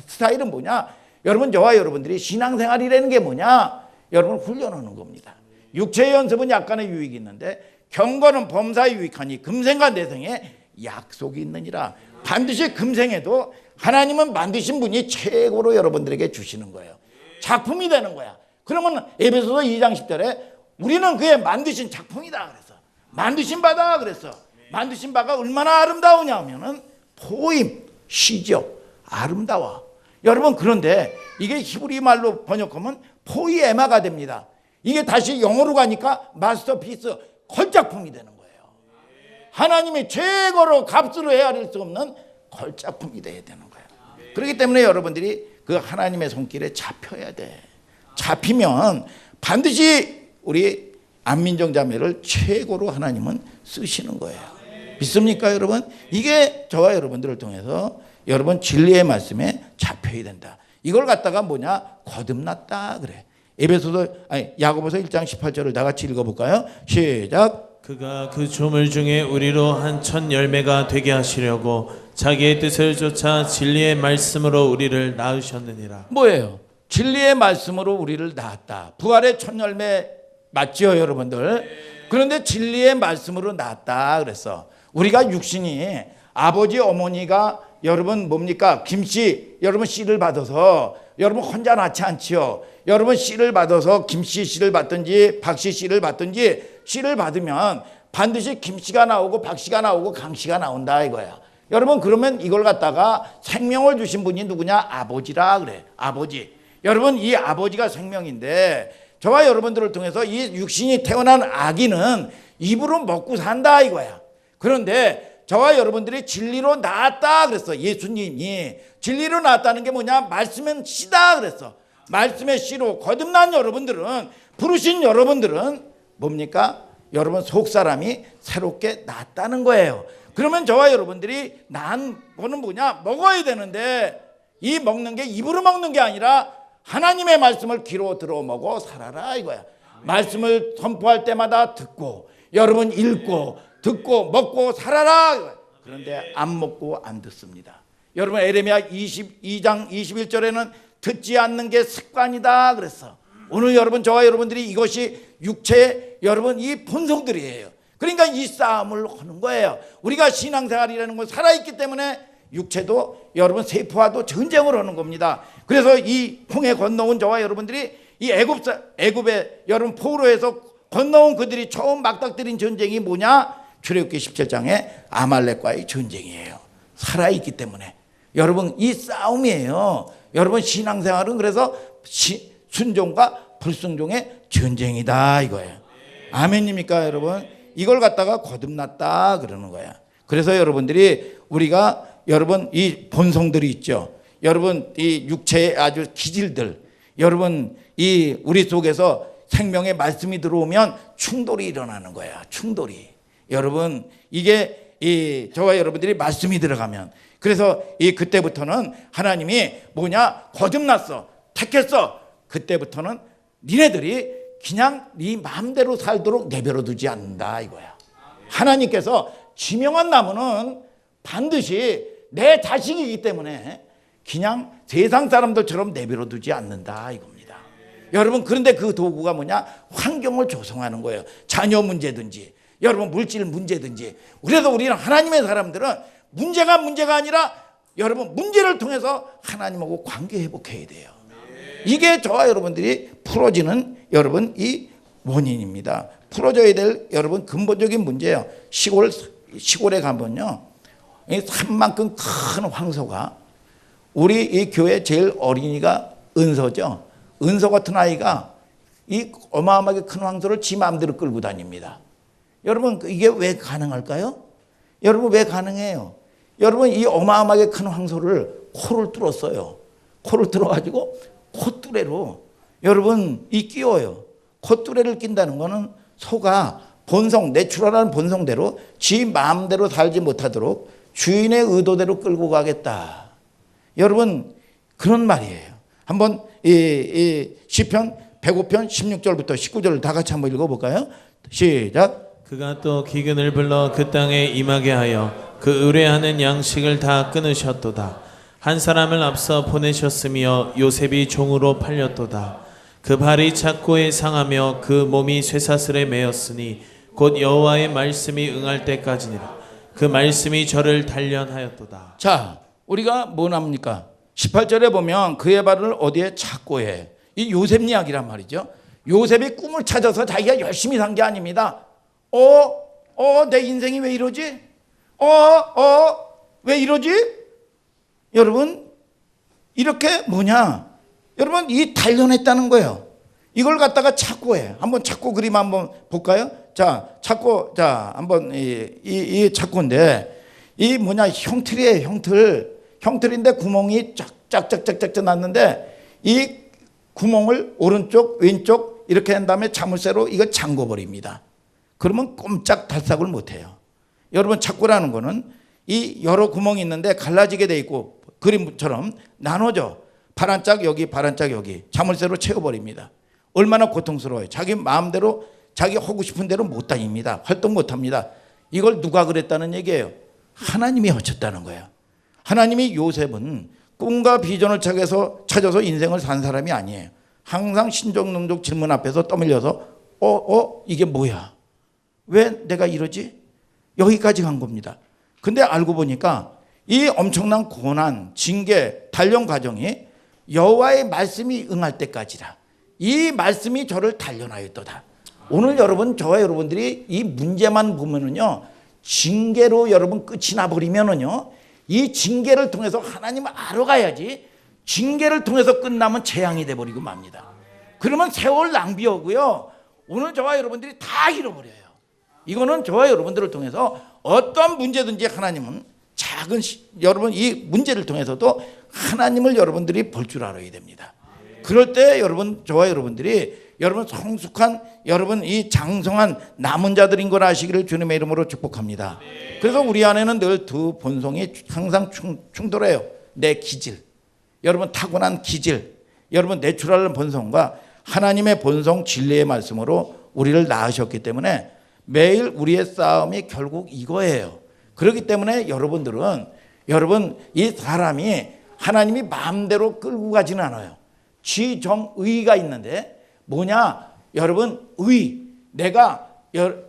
스타일은 뭐냐? 여러분 저와 여러분들이 신앙생활이라는 게 뭐냐? 여러분 훈련하는 겁니다. 육체의 연습은 약간의 유익이 있는데 경건은 범사에 유익하니 금생과 내생에 약속이 있느니라. 반드시 금생에도 하나님은 만드신 분이 최고로 여러분들에게 주시는 거예요. 작품이 되는 거야. 그러면 에베소서 2장 10절에 우리는 그의 만드신 작품이다 그랬어. 만드신 바다 그랬어. 만드신 바가 얼마나 아름다우냐 하면은 포임, 시적, 아름다워. 여러분 그런데 이게 히브리 말로 번역하면 포이에마가 됩니다. 이게 다시 영어로 가니까 마스터피스, 걸작품이 되는 거예요. 하나님이 최고로 값으로 헤아릴 수 없는 걸작품이 돼야 되는 거예요. 그렇기 때문에 여러분들이 그 하나님의 손길에 잡혀야 돼. 잡히면 반드시 우리 안민정 자매를 최고로 하나님은 쓰시는 거예요. 믿습니까 여러분? 이게 저와 여러분들을 통해서 여러분 진리의 말씀에 잡혀야 된다. 이걸 갖다가 뭐냐? 거듭났다 그래. 야고보서 1장 18절을 다 같이 읽어볼까요? 시작. 그가 그 조물 중에 우리로 한 첫 열매가 되게 하시려고 자기의 뜻을 쫓아 진리의 말씀으로 우리를 낳으셨느니라. 뭐예요? 진리의 말씀으로 우리를 낳았다. 부활의 첫 열매 맞지요, 여러분들? 그런데 진리의 말씀으로 낳았다 그랬어. 우리가 육신이 아버지 어머니가 여러분 뭡니까? 김씨 여러분 씨를 받아서 여러분 혼자 낳지 않지요. 여러분 씨를 받아서 김씨 씨를 받든지 박씨 씨를 받든지 씨를 받으면 반드시 김씨가 나오고 박씨가 나오고 강씨가 나온다 이거야. 여러분 그러면 이걸 갖다가 생명을 주신 분이 누구냐? 아버지라 그래. 아버지. 여러분 이 아버지가 생명인데 저와 여러분들을 통해서 이 육신이 태어난 아기는 입으로 먹고 산다 이거야. 그런데 저와 여러분들이 진리로 낳았다 그랬어. 예수님이 진리로 낳았다는 게 뭐냐? 말씀은 씨다 그랬어. 말씀의 씨로 거듭난 여러분들은, 부르신 여러분들은 뭡니까? 여러분 속사람이 새롭게 낳았다는 거예요. 그러면 저와 여러분들이 낳은 거는 뭐냐? 먹어야 되는데 이 먹는 게 입으로 먹는 게 아니라 하나님의 말씀을 귀로 들어 먹어 살아라 이거야. 말씀을 선포할 때마다 듣고 여러분 읽고 듣고 먹고 살아라 이거야. 그런데 안 먹고 안 듣습니다. 여러분 에레미야 22장 21절에는 듣지 않는 게 습관이다 그랬어. 오늘 여러분 저와 여러분들이 이것이 육체의 여러분 이 본성들이에요. 그러니까 이 싸움을 하는 거예요. 우리가 신앙생활이라는 건 살아있기 때문에 육체도 여러분 세포와도 전쟁을 하는 겁니다. 그래서 이 홍해 건너온 저와 여러분들이 이 애굽의 여러분 포로에서 건너온 그들이 처음 막닥뜨린 전쟁이 뭐냐? 출애굽기 17장에 아말렉과의 전쟁이에요. 살아있기 때문에 여러분 이 싸움이에요. 여러분 신앙생활은 그래서 순종과 불순종의 전쟁이다 이거예요. 아멘입니까 여러분? 이걸 갖다가 거듭났다 그러는 거야. 그래서 여러분들이 우리가 여러분 이 본성들이 있죠. 여러분 이 육체의 아주 기질들, 여러분 이 우리 속에서 생명의 말씀이 들어오면 충돌이 일어나는 거야. 충돌이. 여러분 이게 이 저와 여러분들이 말씀이 들어가면, 그래서 이 그때부터는 하나님이 뭐냐? 거듭났어. 택했어. 그때부터는 니네들이 그냥 네 마음대로 살도록 내버려 두지 않는다 이거야. 하나님께서 지명한 나무는 반드시 내 자식이기 때문에 그냥 세상 사람들처럼 내버려 두지 않는다 이겁니다. 여러분 그런데 그 도구가 뭐냐? 환경을 조성하는 거예요. 자녀 문제든지 여러분 물질 문제든지. 그래서 우리는 하나님의 사람들은 문제가 아니라 여러분 문제를 통해서 하나님하고 관계 회복해야 돼요. 이게 저와 여러분들이 풀어지는 여러분 이 원인입니다. 풀어져야 될 여러분 근본적인 문제예요. 시골에 가면요, 산만큼 큰 황소가, 우리 이 교회 제일 어린이가 은서죠. 은서 같은 아이가 이 어마어마하게 큰 황소를 지 마음대로 끌고 다닙니다. 여러분 이게 왜 가능할까요? 여러분 왜 가능해요? 여러분 이 어마어마하게 큰 황소를 코를 뚫었어요. 코를 뚫어가지고 콧뚜레로 여러분 이 끼워요. 콧뚜레를 낀다는 거는 소가 본성, 내추럴한 본성대로 지 마음대로 살지 못하도록 주인의 의도대로 끌고 가겠다. 여러분 그런 말이에요. 한번 이 시편 105편 16절부터 19절을 다 같이 한번 읽어볼까요? 시작. 그가 또 기근을 불러 그 땅에 임하게 하여 그 의뢰하는 양식을 다 끊으셨도다. 한 사람을 앞서 보내셨으며 요셉이 종으로 팔렸도다. 그 발이 착고에 상하며 그 몸이 쇠사슬에 매였으니 곧 여호와의 말씀이 응할 때까지니라. 그 말씀이 저를 단련하였도다. 자, 우리가 뭐 납니까? 18절에 보면 그의 발을 어디에 착고해. 이 요셉 이야기란 말이죠. 요셉이 꿈을 찾아서 자기가 열심히 산 게 아닙니다. 내 인생이 왜 이러지? 왜 이러지? 여러분 이렇게 뭐냐? 여러분 이 단련했다는 거예요. 이걸 갖다가 착고해. 한번 착고 그림 한번 볼까요? 자, 착고, 자, 한번 이 착고인데 이 뭐냐? 형틀이에요. 형틀인데 구멍이 쫙쫙쫙쫙쫙 났는데 이 구멍을 오른쪽 왼쪽 이렇게 한 다음에 자물쇠로 이거 잠궈 버립니다. 그러면 꼼짝 달싹을 못 해요. 여러분 착고라는 거는 이 여러 구멍이 있는데 갈라지게 돼 있고 그림처럼 나눠져. 파란 짝 여기, 파란 짝 여기. 자물쇠로 채워버립니다. 얼마나 고통스러워요. 자기 마음대로 자기 하고 싶은 대로 못 다닙니다. 활동 못 합니다. 이걸 누가 그랬다는 얘기예요? 하나님이 하셨다는 거예요. 하나님이 요셉은 꿈과 비전을 찾아서 인생을 산 사람이 아니에요. 항상 신종농족 질문 앞에서 떠밀려서 이게 뭐야? 왜 내가 이러지? 여기까지 간 겁니다. 근데 알고 보니까 이 엄청난 고난, 징계, 단련 과정이 여호와의 말씀이 응할 때까지라. 이 말씀이 저를 단련하였도다. 오늘 여러분, 저와 여러분들이 이 문제만 보면은요, 징계로 여러분 끝이 나버리면은요, 이 징계를 통해서 하나님을 알아가야지, 징계를 통해서 끝나면 재앙이 돼버리고 맙니다. 그러면 세월 낭비하고요, 오늘 저와 여러분들이 다 잃어버려요. 이거는 저와 여러분들을 통해서 어떤 문제든지 하나님은 여러분 이 문제를 통해서도 하나님을 여러분들이 볼 줄 알아야 됩니다. 그럴 때 여러분, 저와 여러분들이 여러분 성숙한, 여러분 이 장성한 남은 자들인 걸 아시기를 주님의 이름으로 축복합니다. 그래서 우리 안에는 늘 두 본성이 항상 충돌해요. 내 기질, 여러분 타고난 기질, 여러분 내추럴 본성과 하나님의 본성 진리의 말씀으로 우리를 낳으셨기 때문에 매일 우리의 싸움이 결국 이거예요. 그렇기 때문에 여러분들은, 여러분 이 사람이 하나님이 마음대로 끌고 가지는 않아요. 지정의가 있는데 뭐냐? 여러분 내가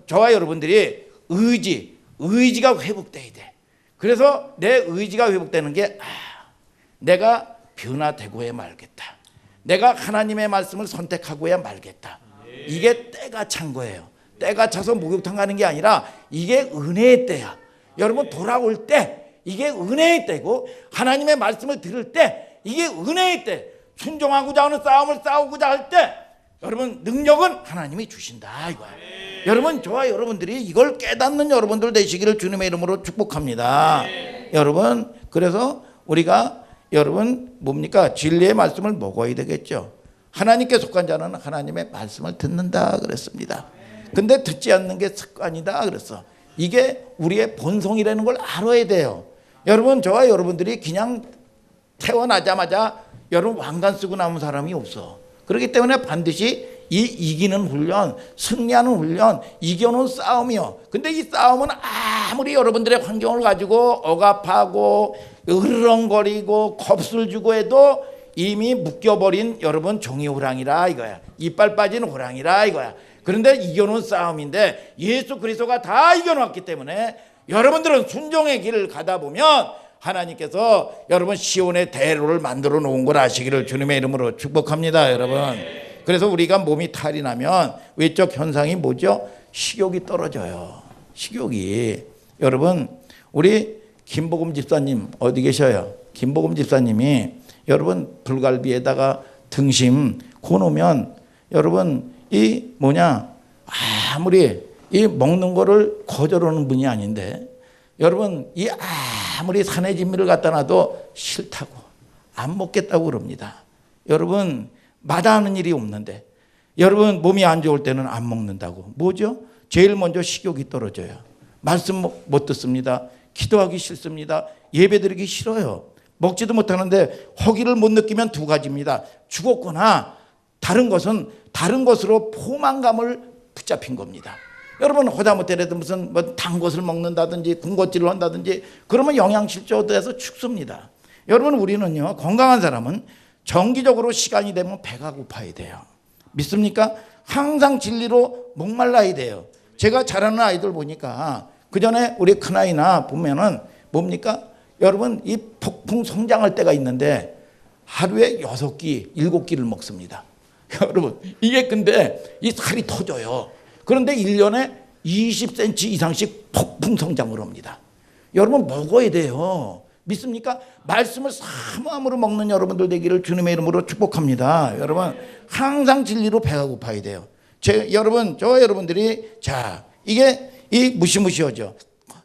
저와 여러분들이 의지가 회복돼야 돼. 그래서 내 의지가 회복되는 게 내가 변화되고야 말겠다. 내가 하나님의 말씀을 선택하고야 말겠다. 이게 때가 찬 거예요. 때가 차서 목욕탕 가는 게 아니라 이게 은혜의 때야. 여러분 돌아올 때 이게 은혜의 때고, 하나님의 말씀을 들을 때 이게 은혜의 때, 순종하고자 하는 싸움을 싸우고자 할 때 여러분 능력은 하나님이 주신다 이거야. 여러분 저와 여러분들이 이걸 깨닫는 여러분들 되시기를 주님의 이름으로 축복합니다. 여러분 그래서 우리가 여러분 뭡니까? 진리의 말씀을 먹어야 되겠죠. 하나님께 속한 자는 하나님의 말씀을 듣는다 그랬습니다. 근데 듣지 않는 게 습관이다 그랬어. 이게 우리의 본성이라는 걸 알아야 돼요. 여러분 저와 여러분들이 그냥 태어나자마자 여러분 왕관 쓰고 남은 사람이 없어. 그렇기 때문에 반드시 이 이기는 훈련, 승리하는 훈련, 이겨놓은 싸움이요. 근데 이 싸움은 아무리 여러분들의 환경을 가지고 억압하고 으르렁거리고 겁을 주고 해도 이미 묶여버린 여러분 종이 호랑이라 이거야. 이빨 빠진 호랑이라 이거야. 그런데 이겨놓은 싸움인데 예수 그리스도가 다 이겨놓았기 때문에 여러분들은 순종의 길을 가다 보면 하나님께서 여러분 시온의 대로를 만들어 놓은 걸 아시기를 주님의 이름으로 축복합니다. 여러분 그래서 우리가 몸이 탈이 나면 외적 현상이 뭐죠? 식욕이 떨어져요. 식욕이. 여러분 우리 김복음 집사님 어디 계셔요? 김복음 집사님이 여러분 불갈비에다가 등심 구워놓으면 여러분 이 아무리 이 먹는 거를 거절하는 분이 아닌데 여러분 이 아무리 산의 진미를 갖다 놔도 싫다고 안 먹겠다고 그럽니다. 여러분 마다하는 일이 없는데 여러분 몸이 안 좋을 때는 안 먹는다고. 뭐죠? 제일 먼저 식욕이 떨어져요. 말씀 못 듣습니다. 기도하기 싫습니다. 예배드리기 싫어요. 먹지도 못하는데 허기를 못 느끼면 두 가지입니다. 죽었거나 다른 것으로 포만감을 붙잡힌 겁니다. 여러분 하다못해라도 무슨 단 것을 먹는다든지 군것질을 한다든지 그러면 영양실조돼서 죽습니다. 여러분 우리는요 건강한 사람은 정기적으로 시간이 되면 배가 고파야 돼요. 믿습니까? 항상 진리로 목말라야 돼요. 제가 자라는 아이들 보니까 그 전에 우리 큰아이나 보면은 뭡니까? 여러분 이 폭풍 성장할 때가 있는데 하루에 6끼, 7끼를 먹습니다. 여러분 이게 근데 이 살이 터져요. 그런데 1년에 20cm 이상씩 폭풍 성장을 합니다. 여러분 먹어야 돼요. 믿습니까? 말씀을 사모함으로 먹는 여러분들 되기를 주님의 이름으로 축복합니다. 여러분 항상 진리로 배가 고파야 돼요. 여러분 저와 여러분들이 이게 이 무시무시하죠.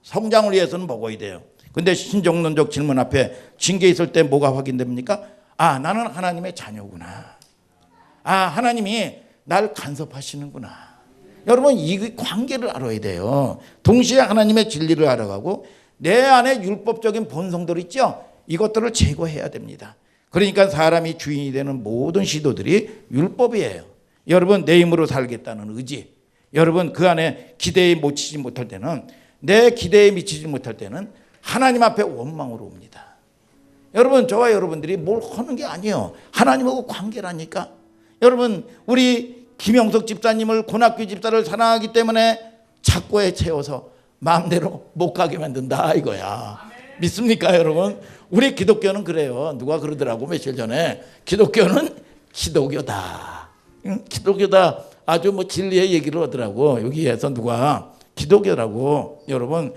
성장을 위해서는 먹어야 돼요. 근데 신종론적 질문 앞에 징계 있을 때 뭐가 확인됩니까? 나는 하나님의 자녀구나. 하나님이 날 간섭하시는구나. 여러분 이 관계를 알아야 돼요. 동시에 하나님의 진리를 알아가고 내 안에 율법적인 본성들 있죠. 이것들을 제거해야 됩니다. 그러니까 사람이 주인이 되는 모든 시도들이 율법이에요. 여러분 내 힘으로 살겠다는 의지, 여러분 그 안에 기대에 미치지 못할 때는, 내 기대에 미치지 못할 때는 하나님 앞에 원망으로 옵니다. 여러분 저와 여러분들이 뭘 하는 게 아니에요. 하나님하고 관계라니까. 여러분 우리 김영석 집사님을, 고낙규 집사를 사랑하기 때문에 착고에 채워서 마음대로 못 가게 만든다 이거야. 믿습니까 여러분? 우리 기독교는 그래요. 누가 그러더라고 며칠 전에, 기독교는 기독교다. 기독교다. 아주 뭐 진리의 얘기를 하더라고. 여기에서 누가 기독교라고. 여러분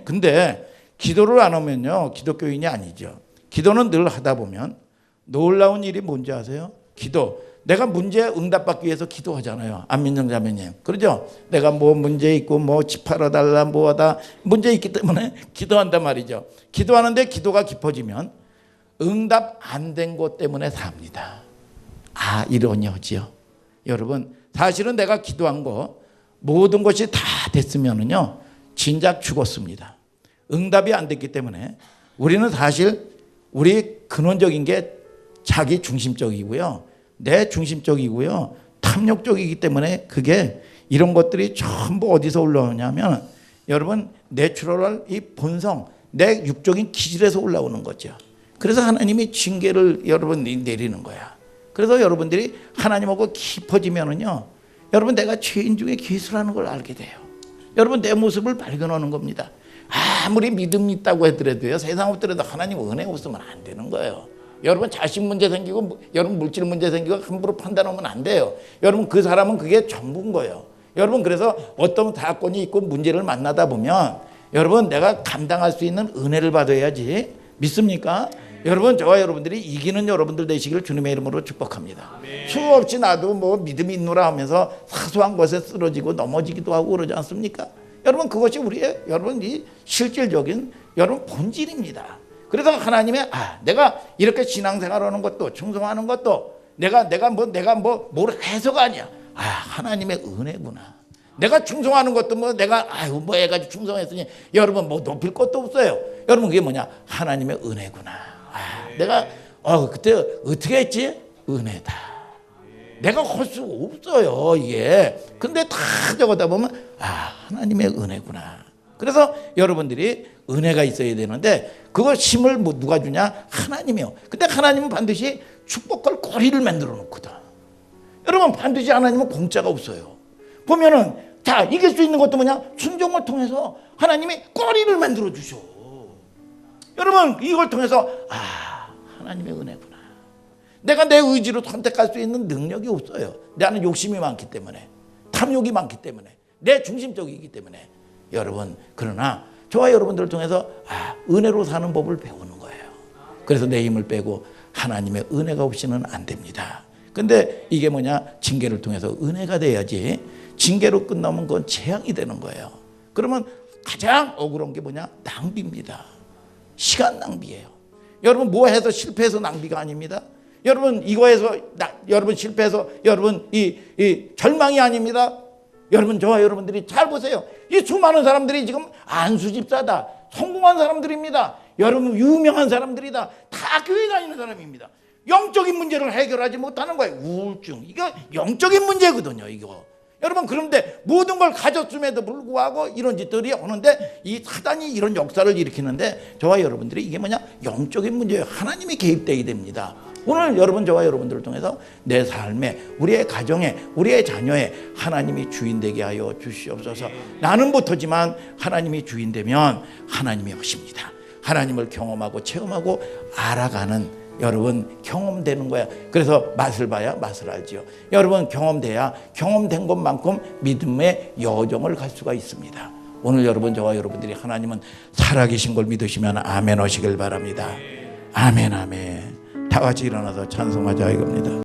근데 기도를 안 하면요 기독교인이 아니죠. 기도는 늘 하다 보면 놀라운 일이 뭔지 아세요? 기도. 내가 문제 응답받기 위해서 기도하잖아요. 안 믿는 자매님. 그러죠? 내가 뭐 문제 있고 뭐 집 팔아달라 뭐하다 문제 있기 때문에 기도한단 말이죠. 기도하는데 기도가 깊어지면 응답 안 된 것 때문에 삽니다. 아 이러냐지요. 여러분 사실은 내가 기도한 거 모든 것이 다 됐으면은요 진작 죽었습니다. 응답이 안 됐기 때문에 우리는 사실 우리 근원적인 게 자기 중심적이고요. 내 중심적이고요. 탐욕적이기 때문에 그게 이런 것들이 전부 어디서 올라오냐면 여러분 내추럴한 이 본성, 내 육적인 기질에서 올라오는 거죠. 그래서 하나님이 징계를 여러분 내리는 거야. 그래서 여러분들이 하나님하고 깊어지면은요. 여러분 내가 죄인 중에 괴수라는 걸 알게 돼요. 여러분 내 모습을 발견하는 겁니다. 아무리 믿음이 있다고 하더라도요. 세상 없더라도 하나님 은혜 없으면 안 되는 거예요. 여러분 자신 문제 생기고 여러분 물질 문제 생기고 함부로 판단하면 안 돼요. 여러분 그 사람은 그게 전부인 거예요. 여러분 그래서 어떤 사건이 있고 문제를 만나다 보면 여러분 내가 감당할 수 있는 은혜를 받아야지. 믿습니까? 여러분 저와 여러분들이 이기는 여러분들 되시기를 주님의 이름으로 축복합니다. 수없이 나도 뭐 믿음이 있노라 하면서 사소한 것에 쓰러지고 넘어지기도 하고 그러지 않습니까? 여러분 그것이 우리의 여러분 이 실질적인 여러분 본질입니다. 그래서 하나님의 내가 이렇게 신앙생활하는 것도 충성하는 것도 내가 뭘 해서가 아니야. 하나님의 은혜구나. 내가 충성하는 것도 뭐 내가 뭐 해가지고 충성했으니 여러분 뭐 높일 것도 없어요. 여러분 그게 뭐냐? 하나님의 은혜구나. 내가 그때 어떻게 했지? 은혜다. 내가 할 수 없어요 이게. 근데 다 적어다 보면 하나님의 은혜구나. 그래서 여러분들이 은혜가 있어야 되는데 그걸 힘을 누가 주냐? 하나님이요. 근데 하나님은 반드시 축복할 거리를 만들어 놓거든. 여러분 반드시 하나님은 공짜가 없어요. 보면은 자 이길 수 있는 것도 뭐냐? 순종을 통해서 하나님이 거리를 만들어 주셔. 여러분 이걸 통해서 하나님의 은혜구나. 내가 내 의지로 선택할 수 있는 능력이 없어요. 나는 욕심이 많기 때문에, 탐욕이 많기 때문에, 내 중심적이기 때문에. 여러분 그러나 저와 여러분들을 통해서 은혜로 사는 법을 배우는 거예요. 그래서 내 힘을 빼고 하나님의 은혜가 없이는 안 됩니다. 근데 이게 뭐냐? 징계를 통해서 은혜가 돼야지. 징계로 끝나면 그건 재앙이 되는 거예요. 그러면 가장 억울한 게 뭐냐? 낭비입니다. 시간 낭비예요. 여러분 뭐 해서 실패해서 낭비가 아닙니다. 여러분 이거 해서 여러분 실패해서 여러분 이 절망이 아닙니다. 여러분 저와 여러분들이 잘 보세요. 이 수많은 사람들이 지금 안수집사다. 성공한 사람들입니다. 여러분 유명한 사람들이다. 다 교회 다니는 사람입니다. 영적인 문제를 해결하지 못하는 거예요. 우울증. 이거 영적인 문제거든요. 이거. 여러분 그런데 모든 걸 가졌음에도 불구하고 이런 짓들이 오는데 이 사단이 이런 역사를 일으키는데 저와 여러분들이 이게 뭐냐? 영적인 문제예요. 하나님이 개입되어야 됩니다. 오늘 여러분 저와 여러분들을 통해서 내 삶에 우리의 가정에 우리의 자녀에 하나님이 주인 되게 하여 주시옵소서. 나는 못하지만 하나님이 주인 되면 하나님이 하십니다. 하나님을 경험하고 체험하고 알아가는 여러분 경험되는 거야. 그래서 맛을 봐야 맛을 알지요. 여러분 경험돼야 경험된 것만큼 믿음의 여정을 갈 수가 있습니다. 오늘 여러분 저와 여러분들이 하나님은 살아계신 걸 믿으시면 아멘 하시길 바랍니다. 아멘 아멘. 다 같이 일어나서 찬송하자 이겁니다.